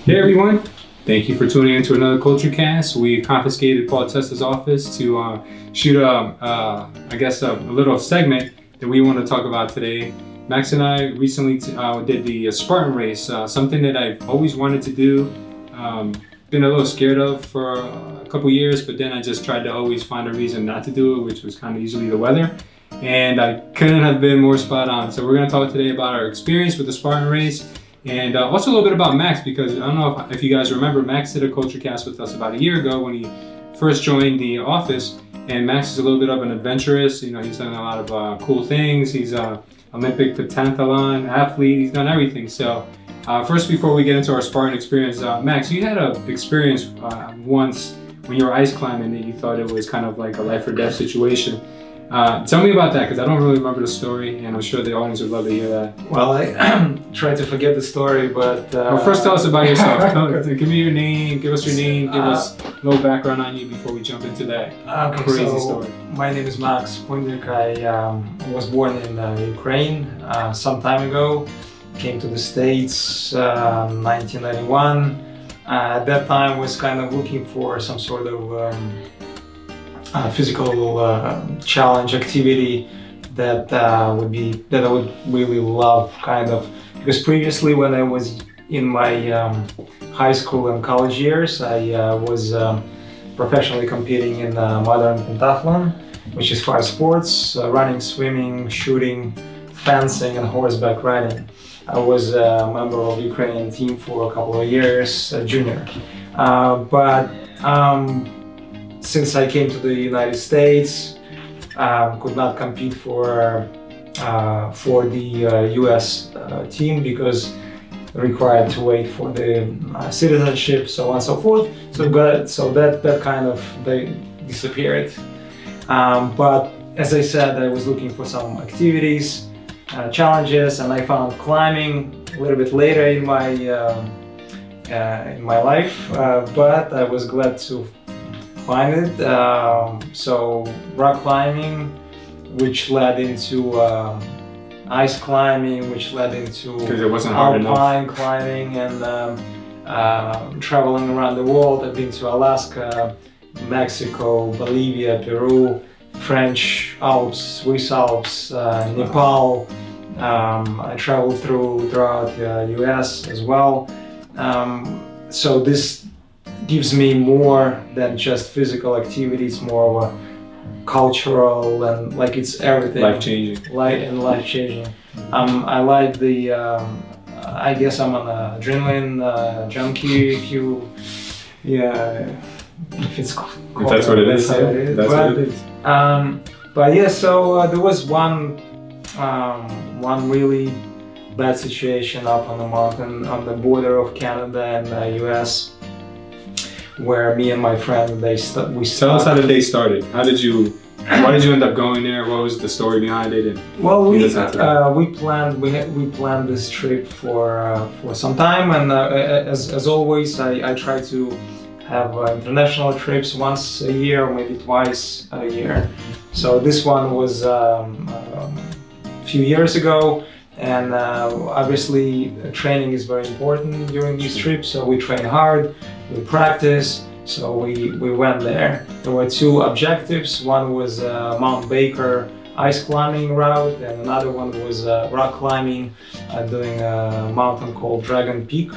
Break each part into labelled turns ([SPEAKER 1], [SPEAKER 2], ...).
[SPEAKER 1] Hey everyone, thank you for tuning in to another Culture Cast. We confiscated Paul Testa's office to shoot a little segment that we want to talk about today. Max and I recently did the Spartan Race, something that I've always wanted to do. Been a little scared of for a couple years, but then I just tried to always find a reason not to do it, which was kind of usually the weather. And I couldn't have been more spot on. So we're going to talk today about our experience with the Spartan Race. And also a little bit about Max, because I don't know if you guys remember, Max did a Culture Cast with us about a year ago when he first joined the office. And Max is a little bit of an adventurous. You know, he's done a lot of cool things. He's an Olympic pentathlon athlete. He's done everything. So first, before we get into our Spartan experience, Max, you had an experience once when you were ice climbing that you thought it was kind of like a life or death situation. Tell me about that, because I don't really remember the story, and I'm sure the audience would love to hear that.
[SPEAKER 2] Well, I tried to forget the story, but...
[SPEAKER 1] Well, first tell us about yourself. Give me your name, give us your name, give us a little background on you before we jump into that crazy story.
[SPEAKER 2] My name is Max Pundik. I was born in Ukraine some time ago. Came to the States 1991. At that time, I was kind of looking for some sort of physical challenge activity that I would really love, kind of, because previously when I was in my high school and college years, I was professionally competing in modern pentathlon, which is 5 sports: running, swimming, shooting, fencing, and horseback riding. I was a member of the Ukrainian team for a couple of years, junior, but since I came to the United States, could not compete for the US team because required to wait for the citizenship, so on and so forth. So that kind of they disappeared. But as I said, I was looking for some activities, challenges, and I found climbing a little bit later in my life. But I was glad to find it. So rock climbing, which led into ice climbing, which led into alpine climbing, and traveling around the world. I've been to Alaska, Mexico, Bolivia, Peru, French Alps, Swiss Alps, Nepal. I traveled throughout the US as well. So this gives me more than just physical activities, more of a cultural, and like it's everything. Life-changing. I like the, I guess I'm an adrenaline junkie, if it's called.
[SPEAKER 1] If that's what it is. That's what it is.
[SPEAKER 2] But yeah, so there was one really bad situation up on the mountain on the border of Canada and the US, where me and my friend, we stuck.
[SPEAKER 1] Tell us how the day started. Why did you end up going there? What was the story behind it?
[SPEAKER 2] Well, we planned this trip for some time, and as always, I try to have international trips once a year or maybe twice a year. So this one was a few years ago, and obviously training is very important during these trips. So we train hard. We practice, so we went there. There were 2 objectives. One was Mount Baker ice climbing route, and another one was rock climbing, doing a mountain called Dragon Peak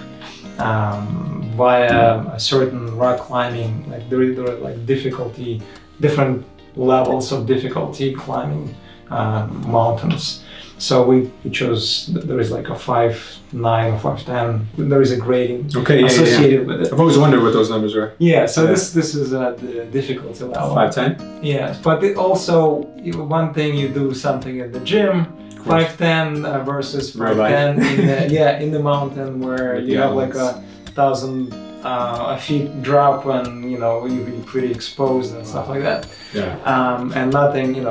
[SPEAKER 2] via a certain rock climbing. Like there are like different levels of difficulty climbing mountains. So we chose, there is like a 5.9 or 5.10, there is a grading associated with it.
[SPEAKER 1] I've always wondered what those numbers are.
[SPEAKER 2] Yeah, so this is the difficulty level.
[SPEAKER 1] 5.10?
[SPEAKER 2] Yes, but it also, one thing you do something at the gym, 5.10 versus 5.10 in the mountain where you have like 1,000 feet drop, and you're pretty exposed and stuff like that.
[SPEAKER 1] Yeah.
[SPEAKER 2] And nothing,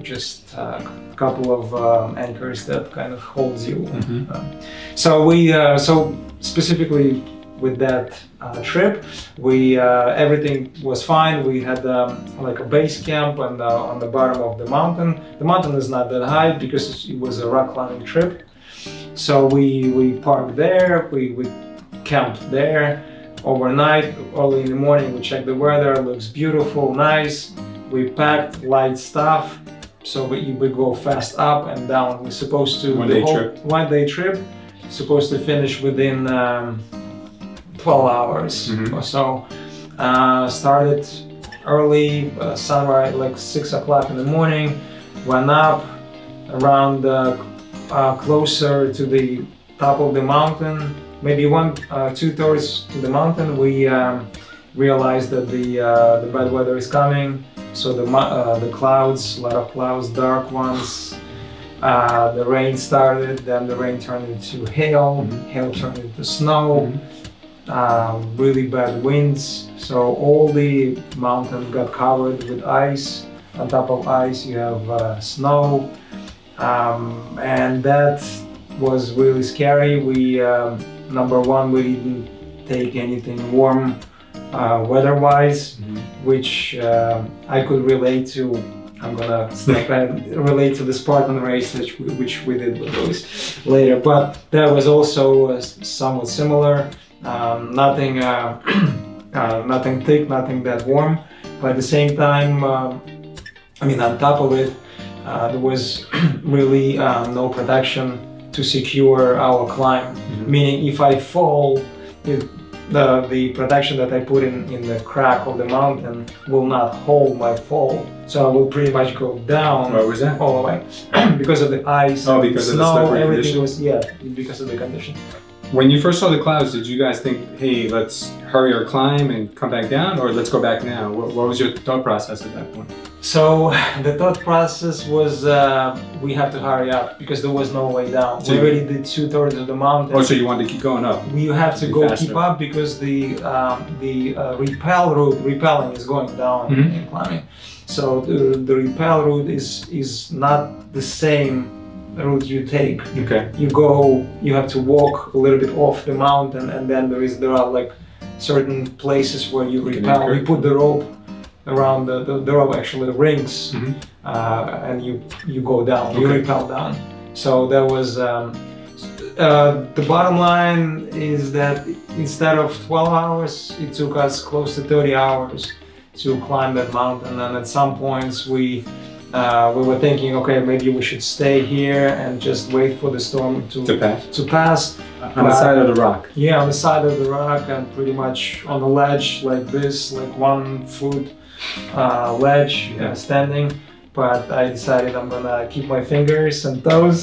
[SPEAKER 2] just a couple of anchors that kind of holds you.
[SPEAKER 1] Mm-hmm.
[SPEAKER 2] So specifically with that trip, everything was fine. We had like a base camp on the bottom of the mountain. The mountain is not that high because it was a rock climbing trip. So we parked there. We camped there overnight. Early in the morning, we checked the weather. Looks beautiful, nice. We packed light stuff, so we go fast up and down. We're supposed to one day trip. Supposed to finish within 12 hours or so. Started early, sunrise, like 6 o'clock in the morning. Went up around closer to the top of the mountain, maybe 2/3 to the mountain. We realized that the bad weather is coming. So the clouds, a lot of clouds, dark ones. The rain started, then the rain turned into hail. Hail turned into snow. Really bad winds. So all the mountain got covered with ice. On top of ice, you have snow, and that was really scary. We number one, we didn't take anything warm weather-wise, which I could relate to. I'm gonna step and relate to the Spartan Race, which we did with those later. But that was also somewhat similar. Nothing, nothing thick, nothing that warm. But at the same time, on top of it, there was really no protection to secure our climb. Meaning, if I fall, the protection that I put in the crack of the mountain will not hold my fall. So I will pretty much go down.
[SPEAKER 1] Why was that?
[SPEAKER 2] All the way. Because of the ice,
[SPEAKER 1] because
[SPEAKER 2] snow,
[SPEAKER 1] of the slippery
[SPEAKER 2] everything
[SPEAKER 1] condition?
[SPEAKER 2] because of the condition.
[SPEAKER 1] When you first saw the clouds, did you guys think, hey, let's hurry our climb and come back down, or let's go back now? What was your thought process at that point?
[SPEAKER 2] So the thought process was we have to hurry up because there was no way down. We already did 2/3 of the mountain.
[SPEAKER 1] Oh, so you wanted to keep going up?
[SPEAKER 2] We have to go keep up because the rappelling is going down in climbing. So the rappel route is not the same route you take.
[SPEAKER 1] Okay.
[SPEAKER 2] You have to walk a little bit off the mountain, and then there are like certain places where you rappel. You put the rope around the rope, actually the rings, and you go down. You rappel down. So that was the bottom line is that instead of 12 hours, it took us close to 30 hours to climb that mountain. And at some points we were thinking, okay, maybe we should stay here and just wait for the storm to pass.
[SPEAKER 1] On the side of the rock?
[SPEAKER 2] Yeah, on the side of the rock, and pretty much on the ledge like this, like 1 foot ledge standing. But I decided I'm gonna keep my fingers and toes.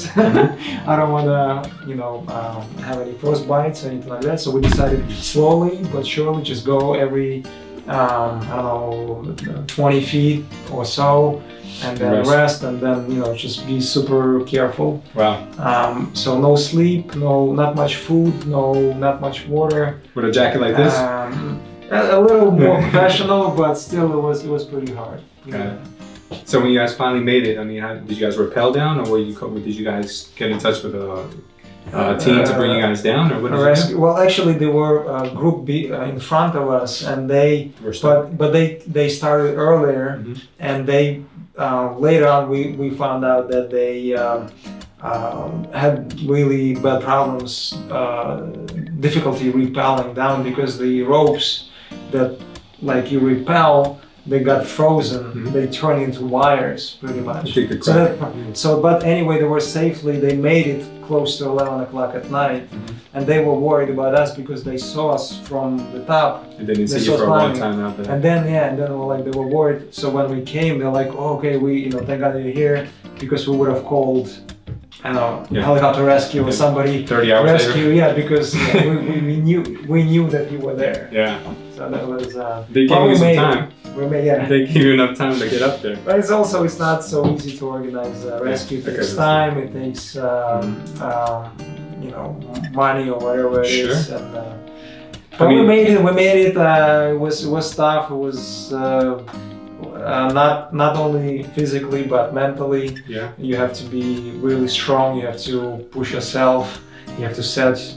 [SPEAKER 2] I don't wanna, have any frostbites or anything like that. So we decided slowly but surely just go every, 20 feet or so, and then rest, and then just be super careful.
[SPEAKER 1] Wow.
[SPEAKER 2] So no sleep, not much food, not much water.
[SPEAKER 1] With a jacket like this?
[SPEAKER 2] A little more professional, but still it was pretty hard.
[SPEAKER 1] Got it. So when you guys finally made it, did you guys rappel down, or did you guys get in touch with a team to bring you guys down, or what did you do?
[SPEAKER 2] Well, actually, there were a group in front of us, and they started earlier, and they later on we found out that they had really bad problems, difficulty rappelling down because the ropes that you rappel, they got frozen. They turned into wires pretty much. But anyway, they made it close to 11 o'clock at night, and they were worried about us because they saw us from the top.
[SPEAKER 1] And they didn't see you for a long time after that.
[SPEAKER 2] And then they were worried. So when we came, they're like, oh, okay, thank God you're here, because we would have called, helicopter rescue or somebody
[SPEAKER 1] 30 hours
[SPEAKER 2] rescue.
[SPEAKER 1] Later.
[SPEAKER 2] Yeah, because we knew that you were there.
[SPEAKER 1] Yeah.
[SPEAKER 2] So that was.
[SPEAKER 1] They gave you some time. They gave you enough time to get up there.
[SPEAKER 2] But it's not so easy to organize rescue. It takes time. It takes money or whatever it is. And, but we made it. It was tough. It was not only physically but mentally.
[SPEAKER 1] Yeah.
[SPEAKER 2] You have to be really strong. You have to push yourself. You have to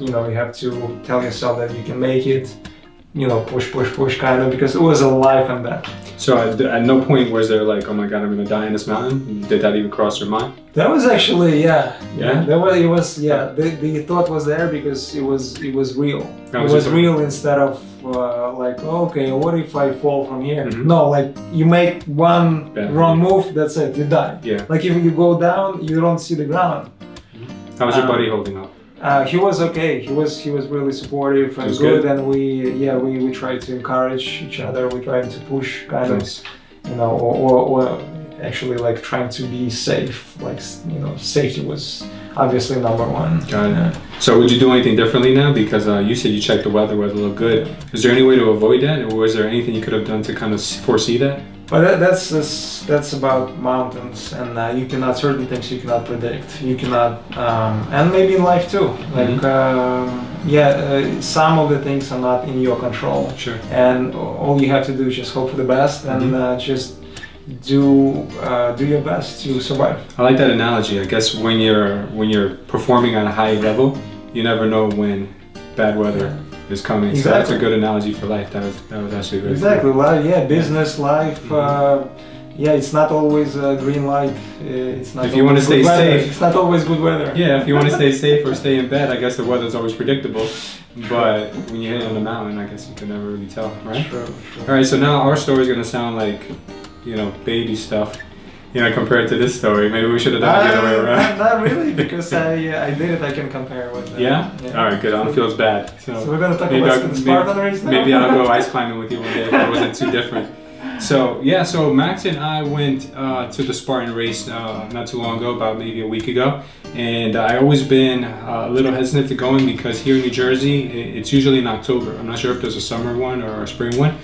[SPEAKER 2] you have to tell yourself that you can make it. push kind of, because it was a life and death.
[SPEAKER 1] So at no point was there like, oh my God, I'm gonna die in this mountain? Did that even cross your mind?
[SPEAKER 2] That was actually,
[SPEAKER 1] Yeah?
[SPEAKER 2] The thought was there because it was real.
[SPEAKER 1] That
[SPEAKER 2] It
[SPEAKER 1] was
[SPEAKER 2] was
[SPEAKER 1] just-
[SPEAKER 2] real instead of like, okay, what if I fall from here?
[SPEAKER 1] Mhm.
[SPEAKER 2] No, like you make one
[SPEAKER 1] Bad
[SPEAKER 2] wrong move, that's it, you die.
[SPEAKER 1] Yeah.
[SPEAKER 2] Like if you go down, you don't see the ground.
[SPEAKER 1] How was your buddy holding up?
[SPEAKER 2] He was okay. He was really supportive and
[SPEAKER 1] was
[SPEAKER 2] good,
[SPEAKER 1] good.
[SPEAKER 2] and we tried to encourage each other. We tried to push, kind
[SPEAKER 1] Nice.
[SPEAKER 2] of, or actually like trying to be safe. Like safety was obviously number one.
[SPEAKER 1] Got it. So would you do anything differently now? Because you said you checked the weather looked good. Is there any way to avoid that, or was there anything you could have done to kind of foresee that?
[SPEAKER 2] But that's about mountains, and you cannot, certain things you cannot predict. You cannot, and maybe in life too. Like some of the things are not in your control.
[SPEAKER 1] Sure.
[SPEAKER 2] And all you have to do is just hope for the best and just do your best to survive.
[SPEAKER 1] I like that analogy. I guess when you're performing on a high level, you never know when bad weather is coming.
[SPEAKER 2] Exactly.
[SPEAKER 1] So that's a good analogy for life. That was actually good.
[SPEAKER 2] Exactly. Business, life. It's not always a green light. It's not.
[SPEAKER 1] If you want to stay
[SPEAKER 2] good weather.
[SPEAKER 1] safe.
[SPEAKER 2] It's not always good weather.
[SPEAKER 1] Yeah, if you want to stay safe or stay in bed, I guess the weather's always predictable. But when you hit it on the mountain, I guess you can never really tell, right?
[SPEAKER 2] Sure.
[SPEAKER 1] All right, so now our story is going to sound like, baby stuff, compared to this story. Maybe we should have done it the other way around.
[SPEAKER 2] Not really, because I did it. I can compare with.
[SPEAKER 1] Yeah? All right, good. I don't feel as bad.
[SPEAKER 2] So we're gonna talk
[SPEAKER 1] maybe
[SPEAKER 2] about the Spartan Race now.
[SPEAKER 1] Maybe I'll go ice climbing with you one day if it wasn't too different. So Max and I went to the Spartan Race not too long ago, about maybe a week ago, and I always been a little hesitant to going because here in New Jersey it's usually in October. I'm not sure if there's a summer one or a spring one,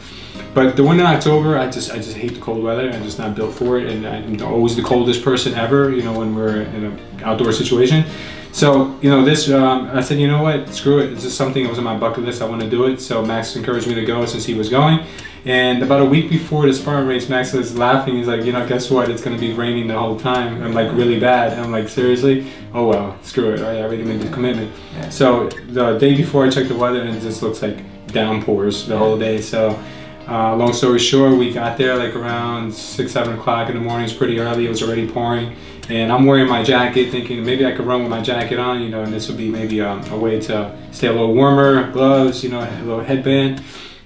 [SPEAKER 1] but the one in October, I just hate the cold weather. I'm just not built for it, and I'm always the coldest person ever. When we're in an outdoor situation. So, this, I said, you know what, screw it. It's just something that was on my bucket list. I want to do it. So Max encouraged me to go since he was going. And about a week before the Spartan Race, Max was laughing. He's like, guess what? It's going to be raining the whole time. I'm like, really bad. And I'm like, seriously? Oh, well, screw it. I already made this commitment.
[SPEAKER 2] Yeah.
[SPEAKER 1] So the day before I checked the weather, and it just looks like downpours the whole day. So long story short, we got there like around 6, 7 o'clock in the morning. It was pretty early. It was already pouring. And I'm wearing my jacket thinking maybe I could run with my jacket on, and this would be maybe a way to stay a little warmer, gloves, a little headband.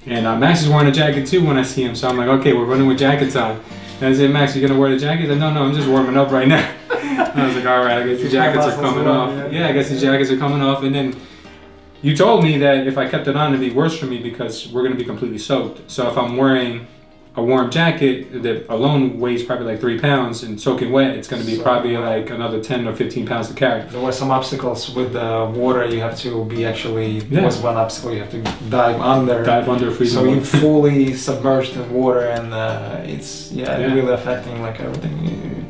[SPEAKER 1] And Max is wearing a jacket too when I see him. So I'm like, okay, we're running with jackets on. And I said, Max, you gonna wear the jacket? He said, no, I'm just warming up right now. And I was like, all right, I guess the jackets are coming off. Yeah, I guess the jackets are coming off. And then you told me that if I kept it on, it'd be worse for me because we're gonna be completely soaked. So if I'm wearing a warm jacket that alone weighs probably like 3 pounds and soaking wet, it's going to be probably like another 10 or 15 pounds to carry.
[SPEAKER 2] There were some obstacles with the water. You have to be there was one obstacle, you have to dive under.
[SPEAKER 1] Freezing
[SPEAKER 2] so
[SPEAKER 1] water.
[SPEAKER 2] you're fully submerged in water, and it's really affecting like everything.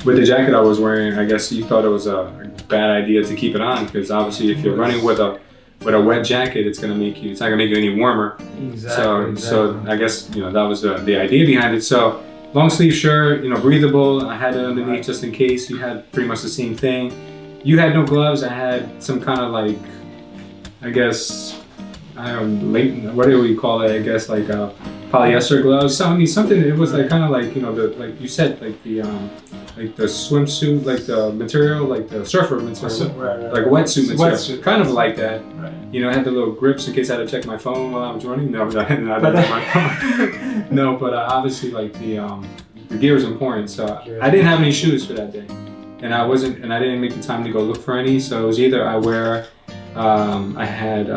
[SPEAKER 1] With the jacket I was wearing, I guess you thought it was a bad idea to keep it on because obviously if you're running with a wet jacket, it's not gonna make you any warmer.
[SPEAKER 2] Exactly.
[SPEAKER 1] So I guess that was the idea behind it. So long sleeve shirt, breathable. I had it underneath just in case. You had pretty much the same thing. You had no gloves. I had some kind of like, I guess, what do we call it? I guess like polyester gloves. So I mean something. It was like kind of like like you said like the swimsuit, like the material, like the surfer material, like wetsuit material, kind of like that.
[SPEAKER 2] Right.
[SPEAKER 1] I had the little grips in case I had to check my phone while I was running. No, I didn't check my phone. No, but obviously like the gear is important. So I didn't have any shoes for that day, and I didn't make the time to go look for any. So it was either I wear, I had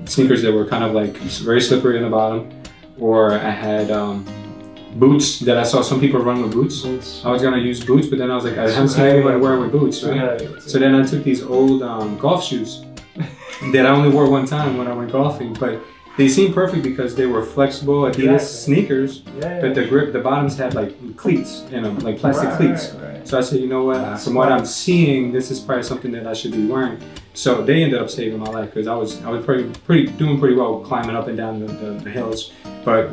[SPEAKER 1] sneakers that were kind of like very slippery in the bottom, or I had boots that I saw some people run with boots. I was gonna use boots, but then I was like, I haven't seen anybody wear with boots, right? So then I took these old golf shoes that I only wore one time when I went golfing, but they seemed perfect because they were flexible Adidas sneakers, but the bottoms had like cleats in them, like plastic cleats. Right. So I said, you know what? From what I'm seeing, this is probably something that I should be wearing. So they ended up saving my life because I was doing pretty well climbing up and down the hills. But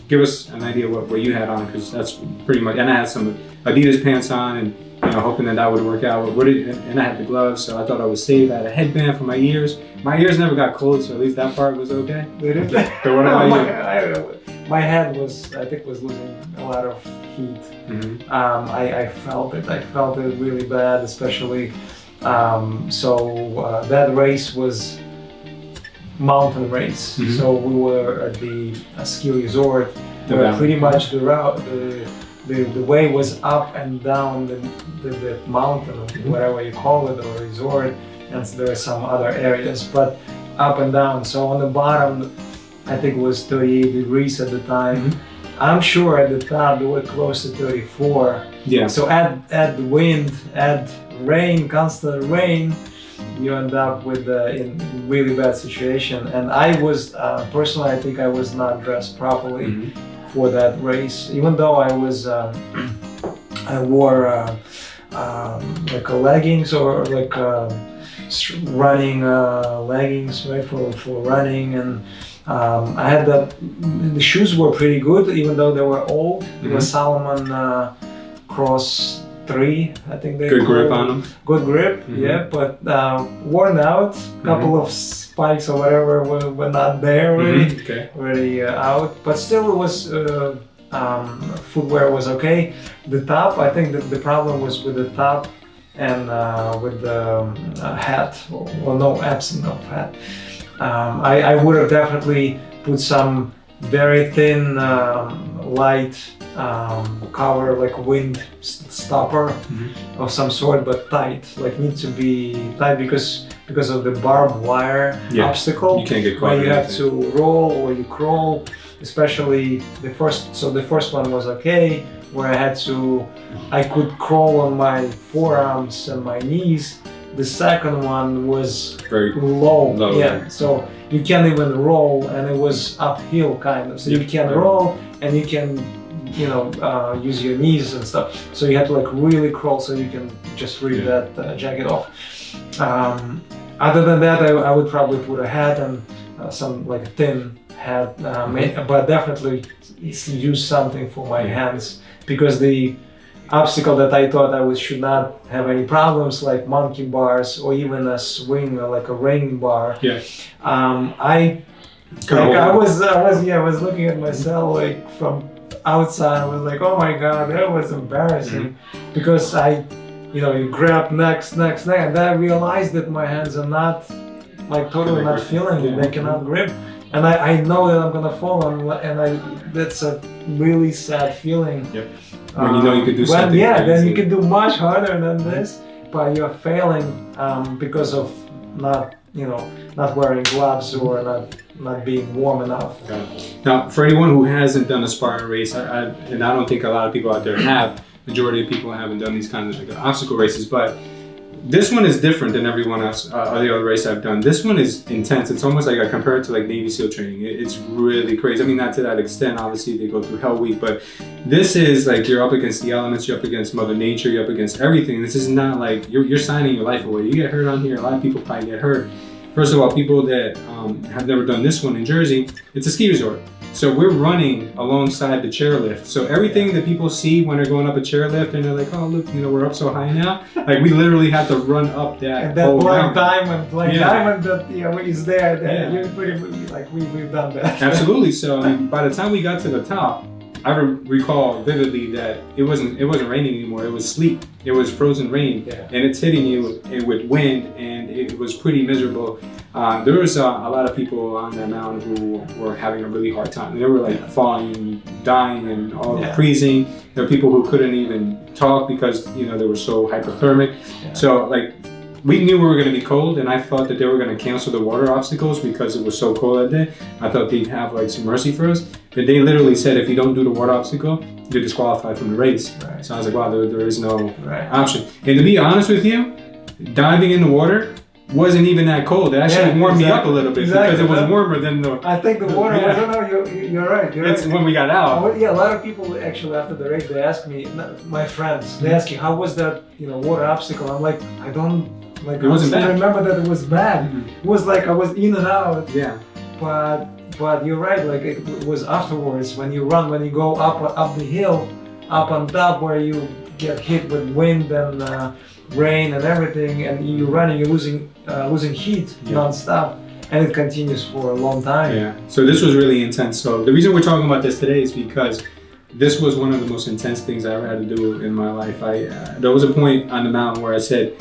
[SPEAKER 1] give us an idea what you had on, because that's pretty much. And I had some Adidas pants on, and hoping that would work out. And I had the gloves, so I thought I was safe. I had a headband for my ears. My ears never got cold, so at least that part was okay. But what about you?
[SPEAKER 2] My head was losing a lot of heat. I felt it. I felt it really bad, especially. So that race was mountain race. So we were at the ski resort where pretty much the route, the way was up and down the mountain, or whatever you call it, or resort, and there are some other areas, but up and down. So on the bottom, I think it was 38 degrees at the time. I'm sure at the top they were close to 34.
[SPEAKER 1] Yeah.
[SPEAKER 2] So add wind, add rain, constant rain, you end up with in really bad situation. And I was personally, I think I was not dressed properly for that race, even though I was I wore like a leggings or like running leggings, right, for running, and I had the shoes were pretty good, even though they were old. It was Salomon Cross 3, I think they
[SPEAKER 1] good grip on them.
[SPEAKER 2] Good grip, yeah, but worn out. Couple of spikes or whatever were not there really, already out. But still, it was footwear was okay. The top, I think the problem was with the top and with the hat. Well, no, absence of hat. I would have definitely put some very thin, light cover, like wind stopper of some sort, but tight. Like need to be tight because of the barbed wire obstacle.
[SPEAKER 1] You can't get caught.
[SPEAKER 2] Where you have to roll or you crawl. Especially the first. So the first one was okay, where I could crawl on my forearms and my knees. The second one was
[SPEAKER 1] very
[SPEAKER 2] low. Yeah,
[SPEAKER 1] right.
[SPEAKER 2] so you can't even roll, and it was uphill kind of. So you can roll, and you can, use your knees and stuff. So you have to like really crawl, so you can just rip that jacket off. Other than that, I would probably put a hat and some like thin hat, but definitely use something for my hands, because the obstacle that I thought I should not have any problems, like monkey bars or even a swing or like a ring bar. I was looking at myself like from outside. I was like, oh my god, that was embarrassing, because you grab next, and then I realized that my hands are not like totally not feeling it. They cannot grip, and I know that I'm gonna fall, and that's a really sad feeling.
[SPEAKER 1] When you know you could do something.
[SPEAKER 2] Then you can do much harder than this, but you're failing because of not wearing gloves or not being warm enough.
[SPEAKER 1] Now, for anyone who hasn't done a Spartan race, and I don't think a lot of people out there have, majority of people haven't done these kinds of obstacle races, but this one is different than everyone else, the other race I've done. This one is intense. It's almost like I compare it to like Navy SEAL training. It's really crazy. I mean, not to that extent, obviously they go through Hell Week, but this is like you're up against the elements, you're up against Mother Nature, you're up against everything. This is not like you're signing your life away. You get hurt on here, a lot of people probably get hurt. First of all, people that have never done this one in Jersey, it's a ski resort. So we're running alongside the chairlift. So everything that people see when they're going up a chairlift and they're like, oh look, we're up so high now. Like we literally have to run up that.
[SPEAKER 2] And that black diamond that is there. You're pretty like we've done that.
[SPEAKER 1] Absolutely. So by the time we got to the top, I recall vividly that it wasn't raining anymore. It was sleet. It was frozen rain, and it's hitting you with wind, and it was pretty miserable. There was a lot of people on that mountain who were having a really hard time. They were like falling, dying, and all freezing. There were people who couldn't even talk because they were so hypothermic. So like we knew we were going to be cold, and I thought that they were going to cancel the water obstacles because it was so cold that day. I thought they'd have like some mercy for us, but they literally said if you don't do the water obstacle, you're disqualified from the race. Right. So I was like, wow, there is no option. And to be honest with you, diving in the water wasn't even that cold. It actually warmed me up a little bit because it was warmer than the.
[SPEAKER 2] I think the water was. No, you're right.
[SPEAKER 1] It's when we got out.
[SPEAKER 2] A lot of people actually after the race they ask me, my friends, they ask you how was that water obstacle. I'm like, I don't like. It wasn't bad. I remember that it was bad. It was like I was in and out.
[SPEAKER 1] Yeah.
[SPEAKER 2] But you're right. Like it was afterwards when you go up the hill, up on top where you get hit with wind and rain and everything, and you're running, you're losing heat non-stop, and it continues for a long time.
[SPEAKER 1] Yeah. So this was really intense. So the reason we're talking about this today is because this was one of the most intense things I ever had to do in my life. There was a point on the mountain where I said,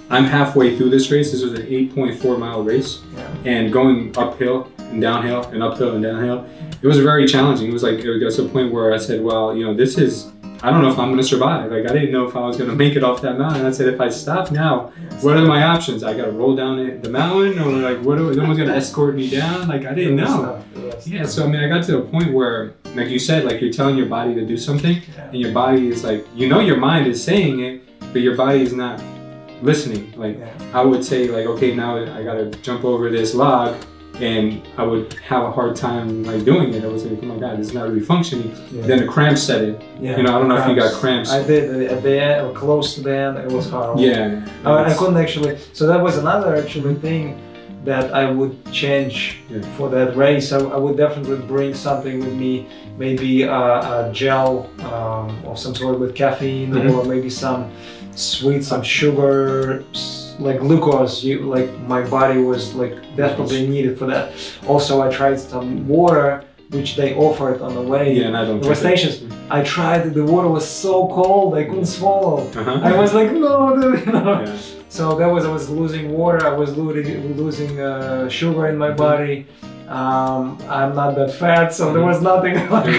[SPEAKER 1] I'm halfway through this race. This was an 8.4 mile race, and going uphill and downhill and uphill and downhill, it was very challenging. It was like, it got to a point where I said, well, this is, I don't know if I'm going to survive. Like, I didn't know if I was going to make it off that mountain. I said, if I stop now, what are my options? I got to roll down the mountain, or like, someone's going to escort me down? Like, I didn't know. Yeah, so I mean, I got to a point where, like you said, like you're telling your body to do something, and your body is like, your mind is saying it, but your body is not listening. Like, I would say, like, okay, now I got to jump over this log, and I would have a hard time like doing it. I was like, oh my God, it's not really functioning. Then the cramps set in. I don't know if you got cramps.
[SPEAKER 2] I did at the end, or close to the end. It was horrible. I couldn't actually. So that was another actually thing that I would change for that race. I would definitely bring something with me, maybe a gel of some sort with caffeine, or maybe some sweet, some sugar, like glucose. Like my body was like desperately needed for that. Also, I tried some water, which they offered on the way.
[SPEAKER 1] And I don't
[SPEAKER 2] there were stations. I tried it. The water was so cold I couldn't swallow. I was like, no. So that was, I was losing water. I was losing sugar in my body. I'm not that fat, so there was nothing like to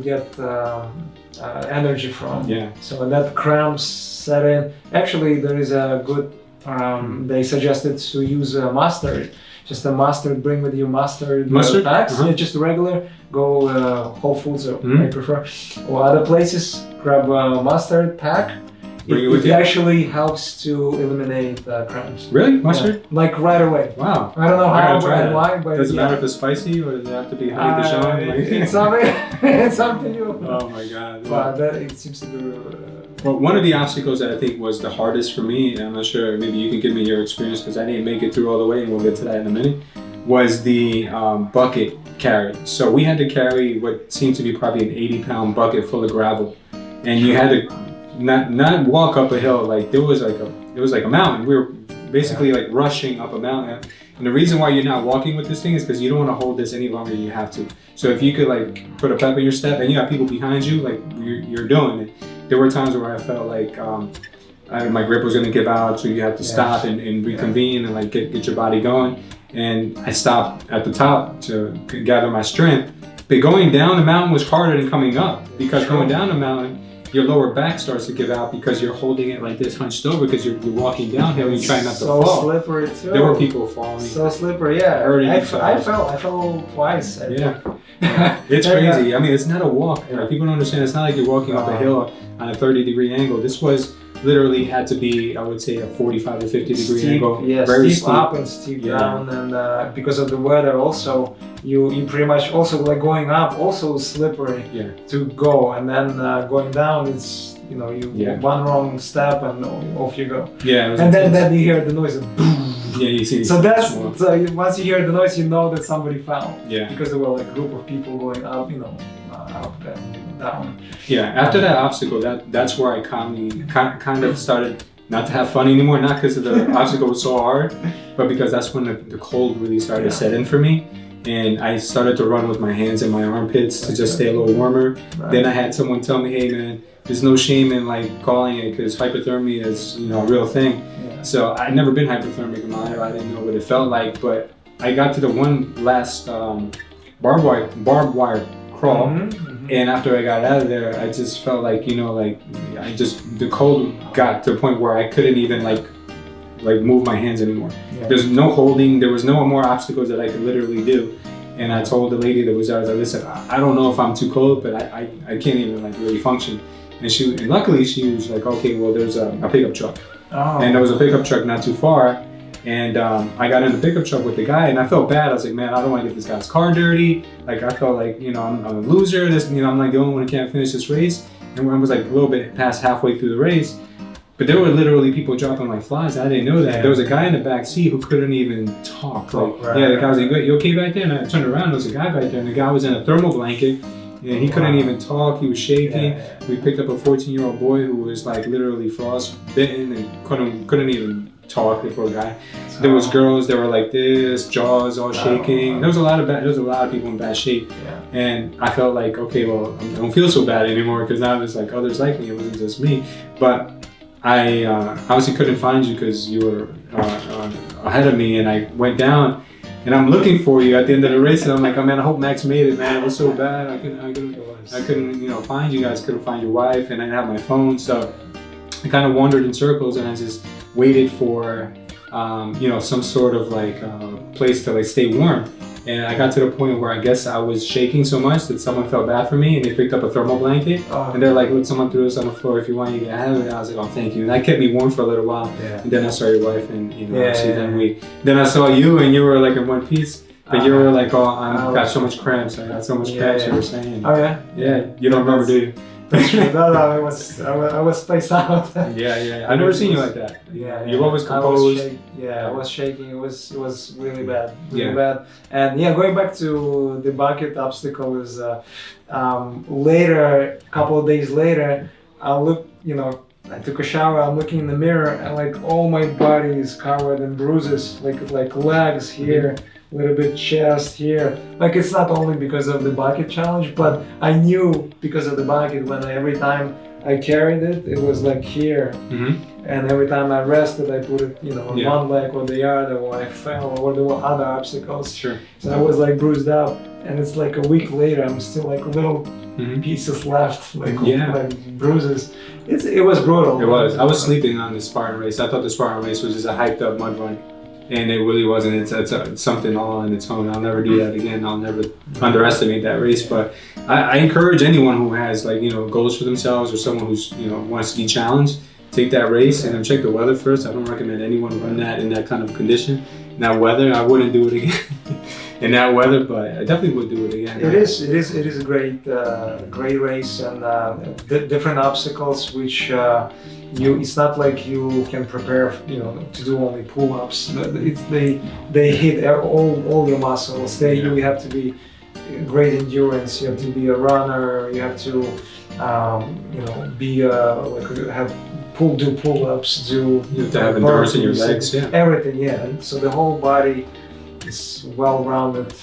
[SPEAKER 2] get energy from. So when that cramps set in, actually there is a good, they suggested to use mustard. Just a mustard, bring with you mustard packs. Just regular, go Whole Foods, I prefer, or other places, grab a mustard pack. It actually helps to eliminate cramps.
[SPEAKER 1] Really? Mustard?
[SPEAKER 2] Like right away.
[SPEAKER 1] Wow.
[SPEAKER 2] I don't know how and why, but
[SPEAKER 1] does it matter if it's spicy, or does it have to be honey Dijon?
[SPEAKER 2] It's up to you.
[SPEAKER 1] Oh my God.
[SPEAKER 2] But it seems to be
[SPEAKER 1] well, one of the obstacles that I think was the hardest for me, and I'm not sure, maybe you can give me your experience because I didn't make it through all the way, and we'll get to that in a minute, was the bucket carry. So we had to carry what seemed to be probably an 80-pound bucket full of gravel, and you had to not walk up a hill. Like it was like a mountain. We were basically like rushing up a mountain. And the reason why you're not walking with this thing is because you don't want to hold this any longer than you have to. So if you could like put a pep in your step, and you got people behind you, like you're doing it. There were times where I felt like my grip was going to give out, so you have to stop and reconvene and like get your body going. And I stopped at the top to gather my strength. But going down the mountain was harder than coming up, because going down the mountain, your lower back starts to give out because you're holding it like this, hunched over, because you're walking downhill and you're trying not to fall.
[SPEAKER 2] So slippery too.
[SPEAKER 1] There were people falling.
[SPEAKER 2] So slippery, I fell twice.
[SPEAKER 1] It's crazy. I mean, it's not a walk. Right? People don't understand. It's not like you're walking up a hill on a 30-degree angle. This was literally had to be, I would say, a 45 to 50-degree angle. Very
[SPEAKER 2] steep up and steep down, and because of the weather also, you pretty much also like going up also slippery to go, and then going down it's one wrong step and off you go. And then you hear the noise of boom.
[SPEAKER 1] You see.
[SPEAKER 2] So once you hear the noise, you know that somebody fell. Because there were like a group of people going up, up and down.
[SPEAKER 1] After that obstacle, that's where I kind of started not to have fun anymore. Not because the obstacle was so hard, but because that's when the cold really started to set in for me. And I started to run with my hands in my armpits to just stay a little warmer. Then I had someone tell me, hey man, there's no shame in like calling it, because hypothermia is a real thing. So I'd never been hypothermic in my life. I didn't know what it felt like, but I got to the one last barbed wire crawl. And after I got out of there, I just felt like, the cold got to a point where I couldn't even like move my hands anymore. There's no holding, there was no more obstacles that I could literally do. And I told the lady that was there, I was like, listen, I don't know if I'm too cold, but I can't even like really function. And luckily she was like, okay, well there's a pickup truck. And there was a pickup truck not too far. And I got in the pickup truck with the guy, and I felt bad. I was like, man, I don't want to get this guy's car dirty. Like I felt like, I'm a loser. I'm like the only one who can't finish this race. And I was like a little bit past halfway through the race. But there were literally people dropping like flies. I didn't know that. There was a guy in the back seat who couldn't even talk. The guy was like, you okay back there? And I turned around, there was a guy back there, and the guy was in a thermal blanket, And he couldn't even talk. He was shaking.
[SPEAKER 2] Yeah.
[SPEAKER 1] We picked up a 14-year-old boy who was like literally frostbitten and couldn't even talk. The poor guy. There was girls that were like this, jaws all shaking. There was a lot of people in bad shape.
[SPEAKER 2] Yeah.
[SPEAKER 1] And I felt like, okay, well, I don't feel so bad anymore because now there's like others like me. It wasn't just me. But I obviously couldn't find you because you were ahead of me, and I went down. And I'm looking for you at the end of the race, and I'm like, oh man, I hope Max made it, man. It was so bad. I couldn't, find you guys. Couldn't find your wife, and I didn't have my phone, so I kind of wandered in circles, and I just waited for, some sort of like place to like stay warm. And I got to the point where I guess I was shaking so much that someone felt bad for me, and they picked up a thermal blanket, and they're like, look, someone threw this on the floor. If you want, you can have it. I was like, oh, thank you. And that kept me warm for a little while.
[SPEAKER 2] Yeah.
[SPEAKER 1] And then I saw your wife, and then I saw you, and you were like in one piece. But you were like, oh, I got so much cramps. I got so much cramps. You were saying.
[SPEAKER 2] Oh yeah.
[SPEAKER 1] Yeah. You don't remember, do you?
[SPEAKER 2] No, I was spaced out.
[SPEAKER 1] Yeah. I've never seen you like that.
[SPEAKER 2] Yeah.
[SPEAKER 1] You're always composed.
[SPEAKER 2] I was shaking. It was really bad.
[SPEAKER 1] Bad.
[SPEAKER 2] And going back to the bucket obstacle is later, a couple of days later, I look, I took a shower, I'm looking in the mirror, and like all my body is covered in bruises, like legs here, a little bit chest here. Like it's not only because of the bucket challenge, but I knew because of the bucket when every time I carried it, it was like here. And every time I rested, I put it, on one leg or the other, or I fell, or there were other obstacles.
[SPEAKER 1] Sure.
[SPEAKER 2] So I was like bruised up, and it's like a week later, I'm still like little pieces left, like bruises. It was brutal.
[SPEAKER 1] It was. I was sleeping on the Spartan Race. I thought the Spartan Race was just a hyped up mud run, and it really wasn't. It's something all on its own. I'll never do that again. I'll never underestimate that race. But I encourage anyone who has goals for themselves, or someone who's wants to be challenged, take that race and then check the weather first. I don't recommend anyone run that in that kind of condition. In that weather, I wouldn't do it again. In that weather, but I definitely would do it again.
[SPEAKER 2] It is a great race, and different obstacles which it's not like you can prepare to do only pull-ups. They hit all your muscles. You have to be great endurance. You have to be a runner. You have to be have do pull-ups. You
[SPEAKER 1] have to have endurance in your legs.
[SPEAKER 2] Everything. Yeah. So the whole body is well-rounded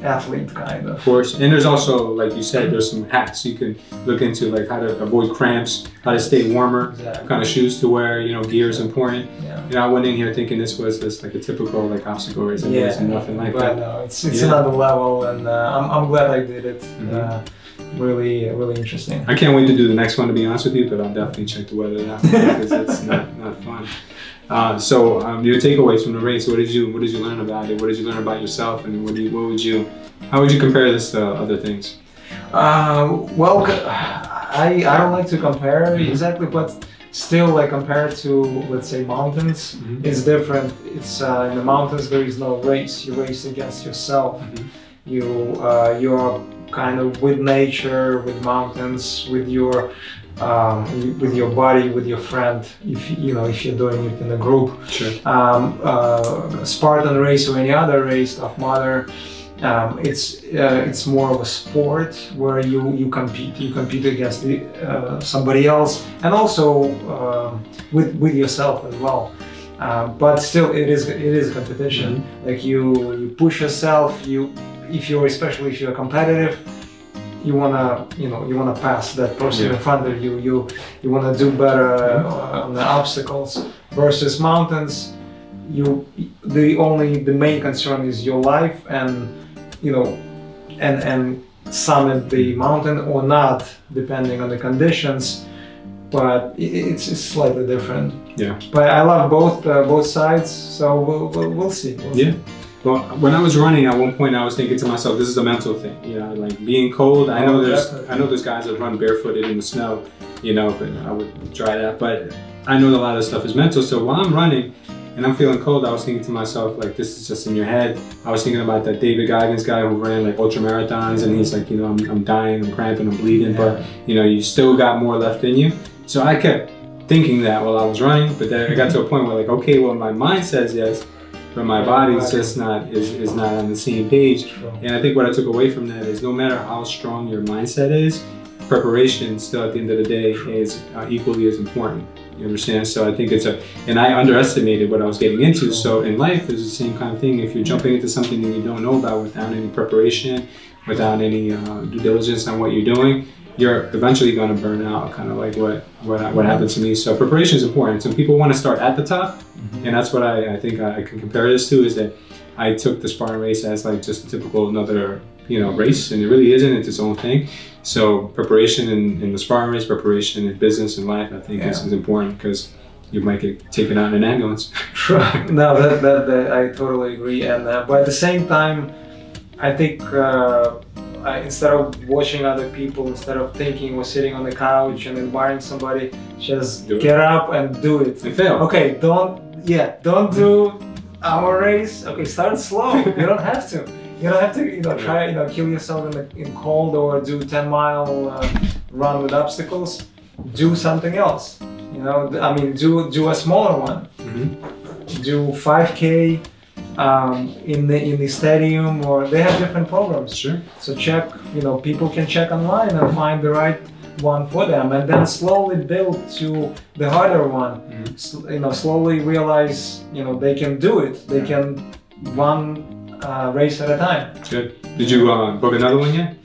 [SPEAKER 2] athlete kind of.
[SPEAKER 1] Of course, and there's also, like you said, there's some hacks you can look into, like how to avoid cramps, how to stay warmer, what kind of shoes to wear. Gear is important.
[SPEAKER 2] Yeah.
[SPEAKER 1] I went in here thinking this was like a typical obstacle race. It's nothing like that.
[SPEAKER 2] No, it's another level, and I'm glad I did it. Really interesting.
[SPEAKER 1] I can't wait to do the next one, to be honest with you, but I'll definitely check the weather out because it's not fun. So your takeaways from the race, what did you learn about it? What did you learn about yourself, and how would you compare this to other things?
[SPEAKER 2] Well, I don't like to compare exactly, but still, like compared to, let's say, mountains, it's different. It's in the mountains there is no race. You race against yourself. You're kind of with nature, with mountains, with your body, with your friend, if you're doing it in a group.
[SPEAKER 1] Sure.
[SPEAKER 2] Spartan Race or any other race of Mother, it's more of a sport where you compete against somebody else, and also with yourself as well. But still, it is a competition. Like you push yourself. Especially if you're competitive, you wanna pass that person in front of you. You wanna do better on the obstacles. Versus mountains, the main concern is your life, and and summit the mountain or not, depending on the conditions. But it's slightly different.
[SPEAKER 1] Yeah.
[SPEAKER 2] But I love both sides, so we'll see.
[SPEAKER 1] Well, when I was running, at one point I was thinking to myself, this is a mental thing. Like being cold. I know there's guys that run barefooted in the snow, but I would try that. But I know a lot of stuff is mental. So while I'm running and I'm feeling cold, I was thinking to myself, like, this is just in your head. I was thinking about that David Goggins guy who ran like ultra marathons, and he's like, I'm dying, I'm cramping, I'm bleeding, but you still got more left in you. So I kept thinking that while I was running, but then I got to a point where like, okay, well, my mind says yes, but my body's just not is not on the same page.
[SPEAKER 2] True.
[SPEAKER 1] And I think what I took away from that is no matter how strong your mindset is, preparation still at the end of the day is equally as important. You understand? So I think and I underestimated what I was getting into. So in life, there's the same kind of thing. If you're jumping into something that you don't know about without any preparation, without any due diligence on what you're doing, you're eventually going to burn out, kind of like what happened to me. So preparation is important. Some people want to start at the top, and that's what I think I can compare this to, is that I took the Spartan Race as like just a typical another race, and it really isn't. It's its own thing. So preparation in the Spartan Race, preparation in business and life, I think is important, because you might get taken out in an ambulance.
[SPEAKER 2] No, that I totally agree. And but at the same time, I think instead of watching other people, instead of thinking or sitting on the couch and admiring somebody, just get up and do it.
[SPEAKER 1] And fail.
[SPEAKER 2] Okay, don't do our race. Okay, start slow. You don't have to. You don't have to, try, kill yourself in cold or do 10-mile run with obstacles. Do something else. Do a smaller one.
[SPEAKER 1] Mm-hmm.
[SPEAKER 2] Do 5K in the stadium, or they have different programs.
[SPEAKER 1] Sure.
[SPEAKER 2] So check, people can check online and find the right one for them, and then slowly build to the harder one. Mm-hmm. Slowly realize, they can do it. They can run race at a time.
[SPEAKER 1] Good. Did you book another one yet?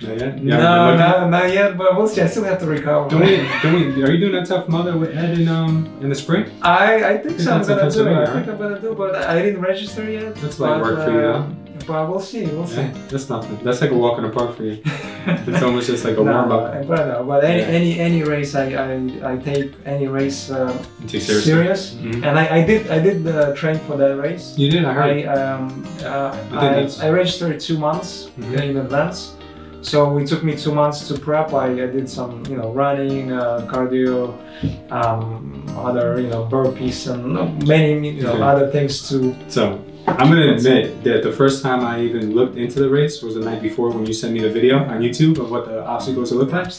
[SPEAKER 1] Not yet?
[SPEAKER 2] No, not yet, but we'll see. I still have to recover.
[SPEAKER 1] Are you doing that Tough Mudder with Ed in the spring?
[SPEAKER 2] I think so. I'm gonna do it. I think I'm gonna do, but I didn't register yet.
[SPEAKER 1] That's like work for you, though.
[SPEAKER 2] But we'll see.
[SPEAKER 1] That's nothing. That's like a walk in the park for you. It's almost just like a warm up.
[SPEAKER 2] But any race, I take any race serious.
[SPEAKER 1] Mm-hmm.
[SPEAKER 2] And I did train for that race.
[SPEAKER 1] You did. I heard.
[SPEAKER 2] I registered 2 months in advance. So it took me 2 months to prep. I did some, running, cardio, other, burpees, and many, other things too.
[SPEAKER 1] So I'm gonna admit that the first time I even looked into the race was the night before, when you sent me the video on YouTube of what the obstacles look like.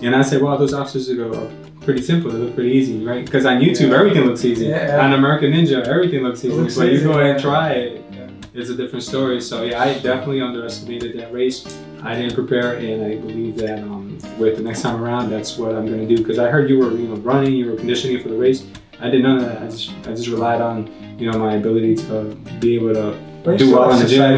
[SPEAKER 1] And I said, wow, those obstacles are pretty simple. They look pretty easy, right? Because on YouTube, everything looks easy.
[SPEAKER 2] Yeah.
[SPEAKER 1] On American Ninja, everything looks easy. But you go ahead and try it, it's a different story. So yeah, I definitely underestimated that race. I didn't prepare, and I believe that with the next time around, that's what I'm going to do. Because I heard you were, running, you were conditioning for the race. I did none of that. I just relied on, my ability to be able to do well in the gym. I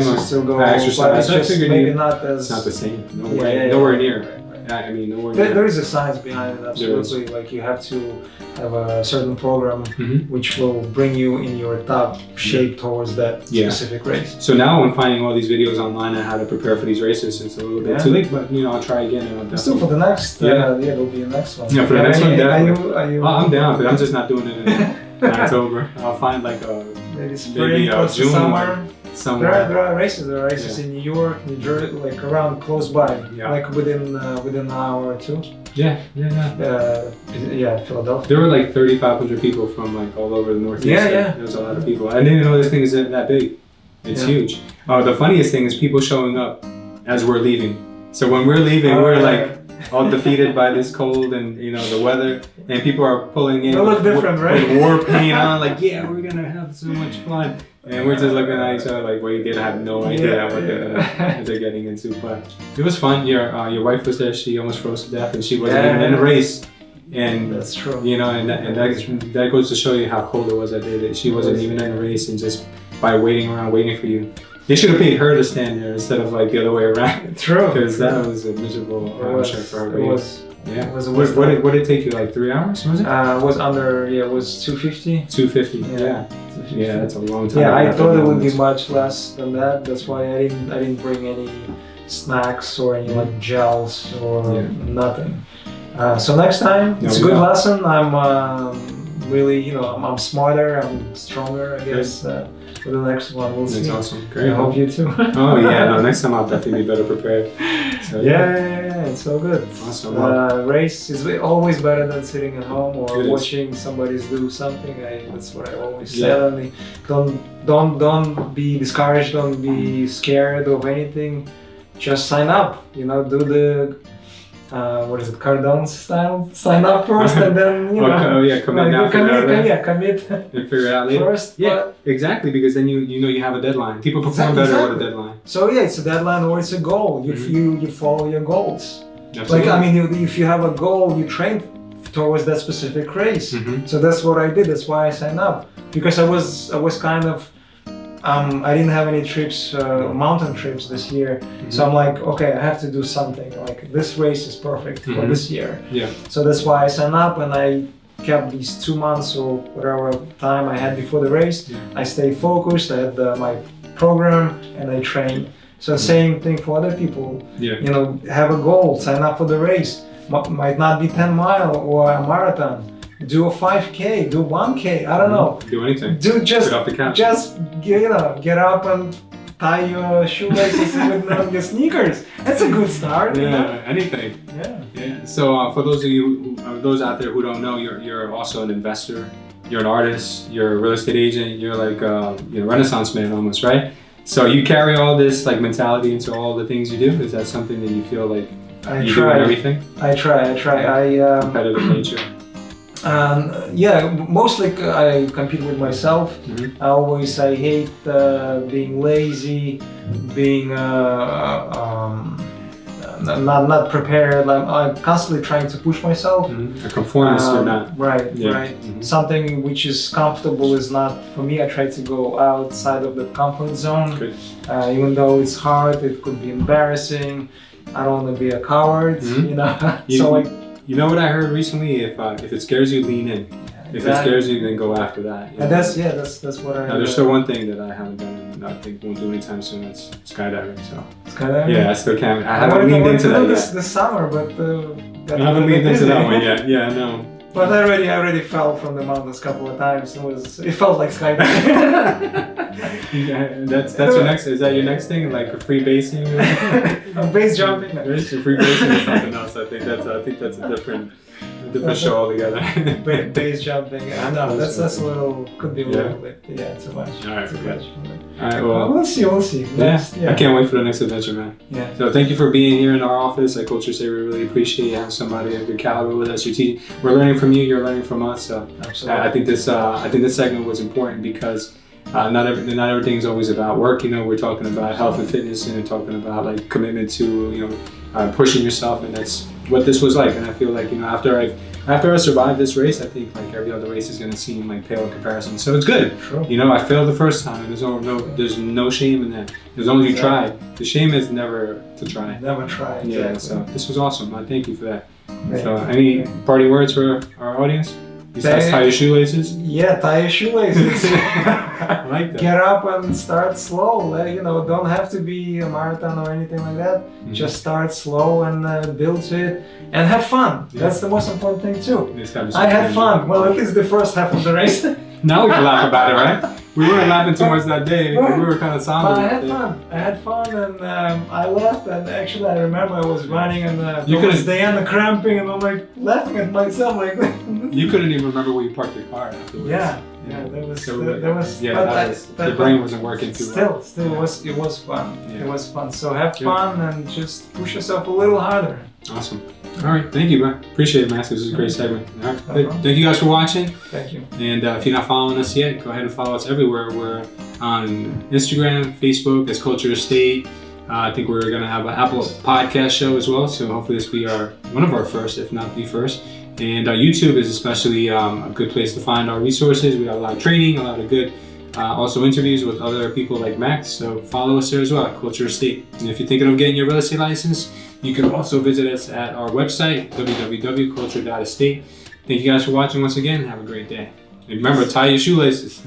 [SPEAKER 1] exercise.
[SPEAKER 2] It's just maybe not as.
[SPEAKER 1] It's not the same. Nowhere near. I mean, nowhere near.
[SPEAKER 2] There is a science behind it, absolutely. Like, you have to have a certain program which will bring you in your top shape towards that specific race.
[SPEAKER 1] So now I'm finding all these videos online on how to prepare for these races. It's a little bit too late, but I'll try again. And
[SPEAKER 2] still for the next, there'll be a next one.
[SPEAKER 1] Yeah, for the next one, definitely.
[SPEAKER 2] Are you,
[SPEAKER 1] I'm down, but I'm just not doing it in October. I'll find like
[SPEAKER 2] maybe spring, close to summer.
[SPEAKER 1] Somewhere.
[SPEAKER 2] There are races in New York, New Jersey, like around close by, like within an hour or two.
[SPEAKER 1] Yeah.
[SPEAKER 2] Philadelphia.
[SPEAKER 1] There were like 3,500 people from like all over the Northeast.
[SPEAKER 2] Yeah.
[SPEAKER 1] There was a lot of people. I didn't even know this thing is that big. It's huge. The funniest thing is people showing up as we're leaving. So when we're leaving, we're like all defeated by this cold and the weather, and people are pulling in.
[SPEAKER 2] They look different, right?
[SPEAKER 1] With war paint on, like, yeah, we're gonna have so much fun. And we're just looking at each other like, well, you did have no idea what they're getting into. But it was fun. Your wife was there. She almost froze to death, and she wasn't even in the race. And
[SPEAKER 2] that's true.
[SPEAKER 1] And that goes to show you how cold it was that day. That she wasn't even in the race, and just by waiting around, waiting for you. They should have paid her to stand there instead of like the other way around.
[SPEAKER 2] True.
[SPEAKER 1] Because that was a miserable trip for her.
[SPEAKER 2] It was.
[SPEAKER 1] Yeah.
[SPEAKER 2] What
[SPEAKER 1] did it take you, like 3 hours? Was it?
[SPEAKER 2] It was under. It was 250.
[SPEAKER 1] 250. Yeah. Yeah, that's a long time.
[SPEAKER 2] Yeah, I thought it would be much less than that. That's why I didn't bring any snacks or any like gels or nothing. So next time, it's a good lesson. I'm really, I'm smarter, I'm stronger, I guess. For the next one, we'll see.
[SPEAKER 1] That's awesome. Great.
[SPEAKER 2] I hope you too.
[SPEAKER 1] Oh yeah, no, next time I'll definitely be better prepared. So,
[SPEAKER 2] yeah, it's so good.
[SPEAKER 1] Awesome.
[SPEAKER 2] Race is always better than sitting at home or watching somebody do something. That's what I always say. Don't be discouraged. Don't be scared of anything. Just sign up. Do the what is it, Cardone style? Sign up first and then, you know.
[SPEAKER 1] Commit now.
[SPEAKER 2] Commit
[SPEAKER 1] and figure it out later.
[SPEAKER 2] First.
[SPEAKER 1] Yeah, exactly, because then you know you have a deadline. People perform better with a deadline.
[SPEAKER 2] So yeah, it's a deadline or it's a goal. If you follow your goals.
[SPEAKER 1] Absolutely.
[SPEAKER 2] Like, I mean, if you have a goal, you train towards that specific race. So that's what I did. That's why I signed up, because I was kind of I didn't have any trips, mountain trips this year. So I'm like, okay, I have to do something. Like, this race is perfect for this year.
[SPEAKER 1] Yeah.
[SPEAKER 2] So that's why I signed up, and I kept these 2 months or whatever time I had before the race. I stayed focused. I had my program and I trained. So same thing for other people. You know, have a goal, sign up for the race. Might not be 10 mile or a marathon. Do a 5K, do 1K, I don't know.
[SPEAKER 1] Do anything.
[SPEAKER 2] Do just,
[SPEAKER 1] get off the couch.
[SPEAKER 2] Just get up and tie your shoelaces with your sneakers. That's a good start.
[SPEAKER 1] Yeah,
[SPEAKER 2] you know?
[SPEAKER 1] Anything.
[SPEAKER 2] Yeah.
[SPEAKER 1] So for those of you, those out there who don't know, you're also an investor. You're an artist. You're a real estate agent. You're like you're a Renaissance man almost, right? So you carry all this like mentality into all the things you do. Is that something that you feel like you do in everything?
[SPEAKER 2] I try.
[SPEAKER 1] Competitive nature.
[SPEAKER 2] Yeah, mostly I compete with myself. I hate being lazy, being not prepared. I'm constantly trying to push myself.
[SPEAKER 1] A conformist or not.
[SPEAKER 2] Right. Something which is comfortable is not for me. I try to go outside of the comfort zone.
[SPEAKER 1] Good.
[SPEAKER 2] Even though it's hard, it could be embarrassing. I don't want to be a coward, you know.
[SPEAKER 1] You know what I heard recently? If it scares you, lean in. If it scares you, then go after that.
[SPEAKER 2] And that's what I.
[SPEAKER 1] Now, there's still one thing that I haven't done and I think won't do anytime soon. That's skydiving. So.
[SPEAKER 2] Skydiving?
[SPEAKER 1] Yeah, I still can't. I haven't leaned into that yet.
[SPEAKER 2] This summer, but
[SPEAKER 1] I haven't leaned into that one yet. Yeah, I know.
[SPEAKER 2] But I already fell from the mountains a couple of times. It felt like skydiving.
[SPEAKER 1] That's your next. Is that your next thing? Like free basing?
[SPEAKER 2] Base jumping.
[SPEAKER 1] Free basing is something else. I think that's a different show altogether.
[SPEAKER 2] Base jumping. No, that's a little, could be a little bit, too much.
[SPEAKER 1] All right,
[SPEAKER 2] too much.
[SPEAKER 1] All right, well,
[SPEAKER 2] we'll see.
[SPEAKER 1] I can't wait for the next adventure, man.
[SPEAKER 2] Yeah.
[SPEAKER 1] So thank you for being here in our office at Culture Say. We really appreciate you having somebody of your caliber with us. We're learning from you. You're learning from us. So
[SPEAKER 2] absolutely.
[SPEAKER 1] I think this segment was important because not everything is always about work. You know, we're talking about health and fitness, and we're talking about like commitment to pushing yourself, and that's what this was like. And I feel like after I survived this race, I think like every other race is going to seem like pale in comparison. So it's good.
[SPEAKER 2] True.
[SPEAKER 1] I failed the first time, and there's no shame in that. As long as you try. The shame is never to try.
[SPEAKER 2] Never try. Exactly.
[SPEAKER 1] Yeah. So this was awesome. I thank you for that.
[SPEAKER 2] Great.
[SPEAKER 1] So any parting words for our audience? Besides tie your shoelaces?
[SPEAKER 2] Yeah, tie your shoelaces.
[SPEAKER 1] I like that.
[SPEAKER 2] Get up and start slow. Don't have to be a marathon or anything like that. Just start slow and build to it and have fun. Yeah. That's the most important thing too. I had fun. Well, at least the first half of the race.
[SPEAKER 1] Now we can laugh about it, right? We weren't laughing too much that day. We were kind of somber.
[SPEAKER 2] But I had fun, and I left. And actually, I remember I was running, and towards the end, cramping, and I'm like laughing at myself, like.
[SPEAKER 1] You couldn't even remember where you parked your car afterwards.
[SPEAKER 2] Yeah, that was.
[SPEAKER 1] Your brain wasn't working too well.
[SPEAKER 2] Still, it was fun.
[SPEAKER 1] Yeah.
[SPEAKER 2] It was fun. So have fun and just push yourself a little harder.
[SPEAKER 1] Awesome. All right, thank you, man. Appreciate it, Max. This is a great segment. All right, thank you guys for watching.
[SPEAKER 2] Thank you.
[SPEAKER 1] And if you're not following us yet, go ahead and follow us everywhere. We're on Instagram, Facebook as Culture Estate. I think we're going to have an Apple podcast show as well. So hopefully this will be one of our first, if not the first. And YouTube is especially a good place to find our resources. We have a lot of training, a lot of good also interviews with other people like Max. So follow us there as well, Culture Estate. And if you're thinking of getting your real estate license, you can also visit us at our website, www.culture.estate. Thank you guys for watching once again. Have a great day. And remember, tie your shoelaces.